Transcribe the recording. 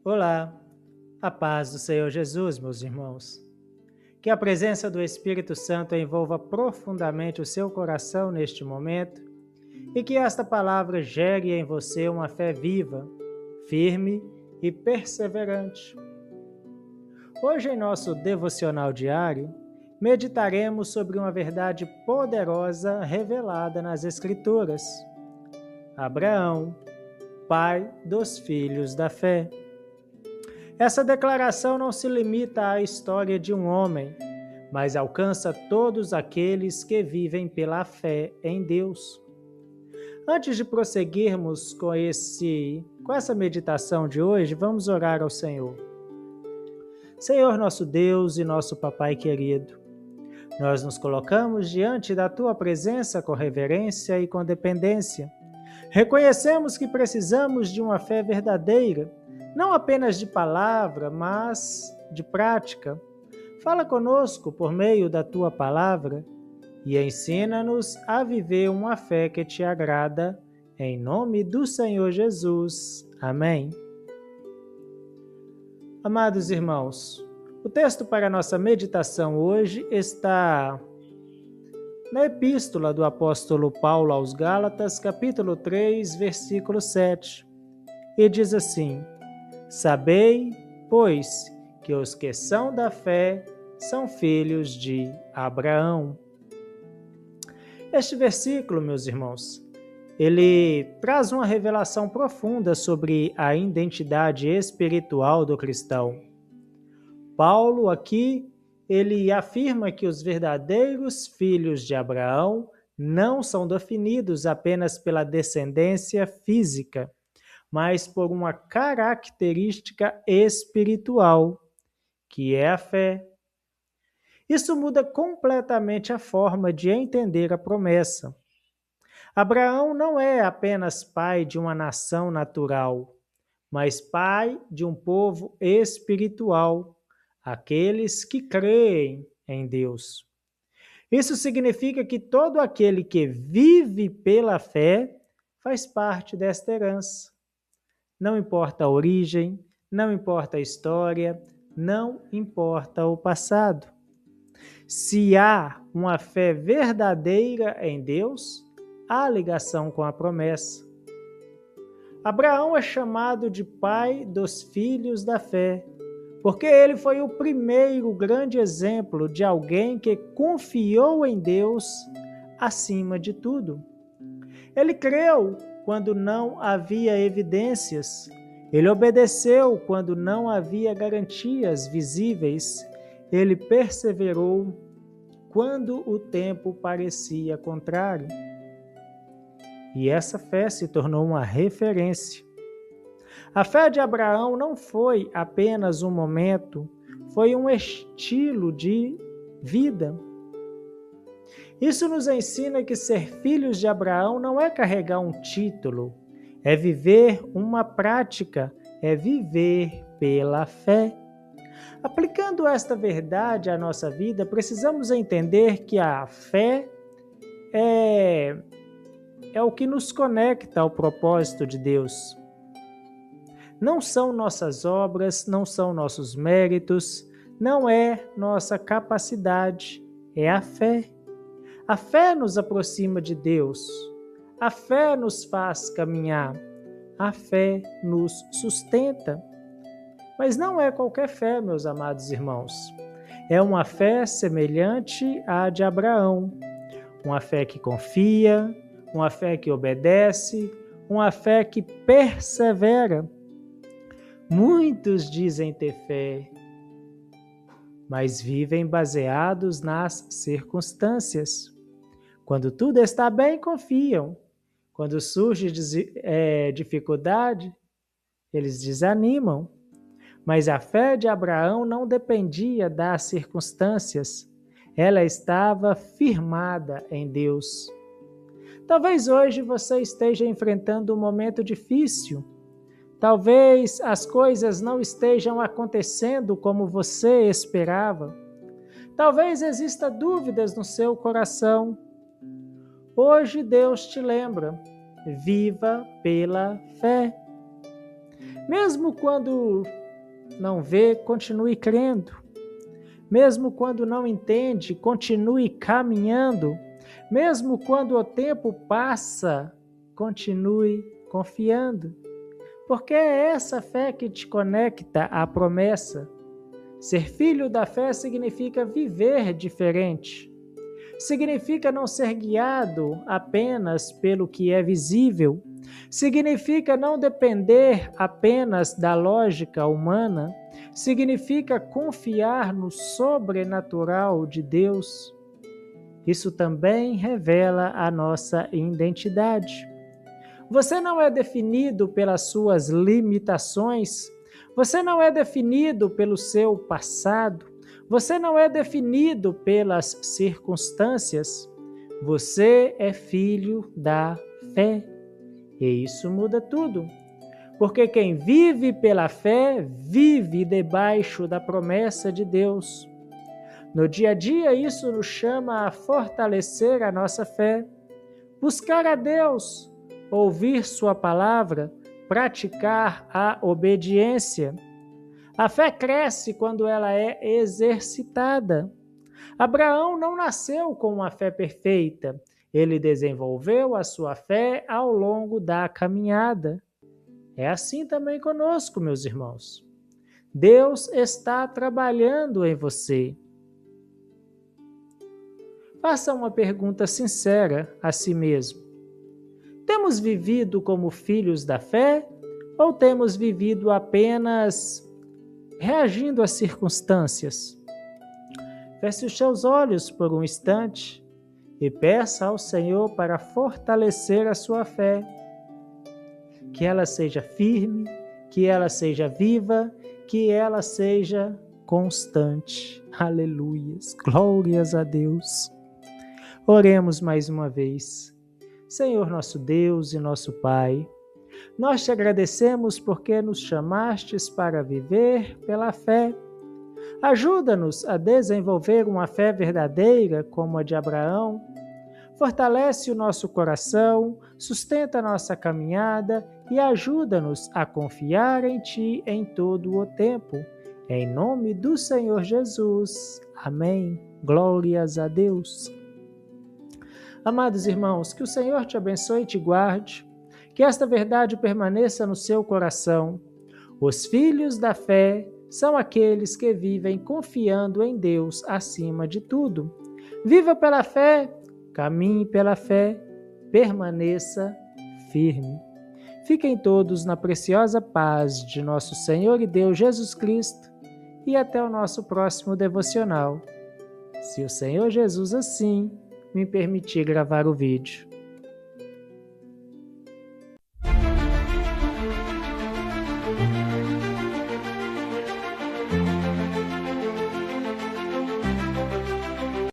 Olá, a paz do Senhor Jesus, meus irmãos. Que a presença do Espírito Santo envolva profundamente o seu coração neste momento e que esta palavra gere em você uma fé viva, firme e perseverante. Hoje, em nosso devocional diário, meditaremos sobre uma verdade poderosa revelada nas Escrituras. Abraão, pai dos filhos da fé. Essa declaração não se limita à história de um homem, mas alcança todos aqueles que vivem pela fé em Deus. Antes de prosseguirmos com essa meditação de hoje, vamos orar ao Senhor. Senhor, nosso Deus e nosso Papai querido, nós nos colocamos diante da Tua presença com reverência e com dependência. Reconhecemos que precisamos de uma fé verdadeira, não apenas de palavra, mas de prática. Fala conosco por meio da Tua palavra e ensina-nos a viver uma fé que te agrada, em nome do Senhor Jesus. Amém. Amados irmãos, o texto para a nossa meditação hoje está na Epístola do apóstolo Paulo aos Gálatas, capítulo 3, versículo 7, e diz assim: Sabei, pois, que os que são da fé são filhos de Abraão. Este versículo, meus irmãos, ele traz uma revelação profunda sobre a identidade espiritual do cristão. Paulo aqui, ele afirma que os verdadeiros filhos de Abraão não são definidos apenas pela descendência física, mas por uma característica espiritual, que é a fé. Isso muda completamente a forma de entender a promessa. Abraão não é apenas pai de uma nação natural, mas pai de um povo espiritual, aqueles que creem em Deus. Isso significa que todo aquele que vive pela fé faz parte desta herança. Não importa a origem, não importa a história, não importa o passado. Se há uma fé verdadeira em Deus, há ligação com a promessa. Abraão é chamado de pai dos filhos da fé, porque ele foi o primeiro grande exemplo de alguém que confiou em Deus acima de tudo. Ele creu quando não havia evidências. Ele obedeceu quando não havia garantias visíveis. Ele perseverou quando o tempo parecia contrário. E essa fé se tornou uma referência. A fé de Abraão não foi apenas um momento, foi um estilo de vida. Isso nos ensina que ser filhos de Abraão não é carregar um título, é viver uma prática, é viver pela fé. Aplicando esta verdade à nossa vida, precisamos entender que a fé é o que nos conecta ao propósito de Deus. Não são nossas obras, não são nossos méritos, não é nossa capacidade, é a fé. A fé nos aproxima de Deus, a fé nos faz caminhar, a fé nos sustenta. Mas não é qualquer fé, meus amados irmãos. É uma fé semelhante à de Abraão, uma fé que confia, uma fé que obedece, uma fé que persevera. Muitos dizem ter fé, mas vivem baseados nas circunstâncias. Quando tudo está bem, confiam. Quando surge dificuldade, eles desanimam. Mas a fé de Abraão não dependia das circunstâncias. Ela estava firmada em Deus. Talvez hoje você esteja enfrentando um momento difícil. Talvez as coisas não estejam acontecendo como você esperava. Talvez exista dúvidas no seu coração. Hoje Deus te lembra, viva pela fé. Mesmo quando não vê, continue crendo. Mesmo quando não entende, continue caminhando. Mesmo quando o tempo passa, continue confiando. Porque é essa fé que te conecta à promessa. Ser filho da fé significa viver diferente. Significa não ser guiado apenas pelo que é visível. Significa não depender apenas da lógica humana. Significa confiar no sobrenatural de Deus. Isso também revela a nossa identidade. Você não é definido pelas suas limitações. Você não é definido pelo seu passado. Você não é definido pelas circunstâncias. Você é filho da fé. E isso muda tudo. Porque quem vive pela fé, vive debaixo da promessa de Deus. No dia a dia, isso nos chama a fortalecer a nossa fé, buscar a Deus, ouvir sua palavra, praticar a obediência. A fé cresce quando ela é exercitada. Abraão não nasceu com uma fé perfeita. Ele desenvolveu a sua fé ao longo da caminhada. É assim também conosco, meus irmãos. Deus está trabalhando em você. Faça uma pergunta sincera a si mesmo. Temos vivido como filhos da fé ou temos vivido apenas reagindo às circunstâncias? Feche os seus olhos por um instante e peça ao Senhor para fortalecer a sua fé. Que ela seja firme, que ela seja viva, que ela seja constante. Aleluias, glórias a Deus. Oremos mais uma vez. Senhor nosso Deus e nosso Pai, nós te agradecemos porque nos chamastes para viver pela fé. Ajuda-nos a desenvolver uma fé verdadeira como a de Abraão. Fortalece o nosso coração, sustenta a nossa caminhada e ajuda-nos a confiar em Ti em todo o tempo. Em nome do Senhor Jesus. Amém. Glórias a Deus. Amados irmãos, que o Senhor te abençoe e te guarde, que esta verdade permaneça no seu coração. Os filhos da fé são aqueles que vivem confiando em Deus acima de tudo. Viva pela fé, caminhe pela fé, permaneça firme. Fiquem todos na preciosa paz de nosso Senhor e Deus Jesus Cristo e até o nosso próximo devocional. Se o Senhor Jesus assim me permitir gravar o vídeo.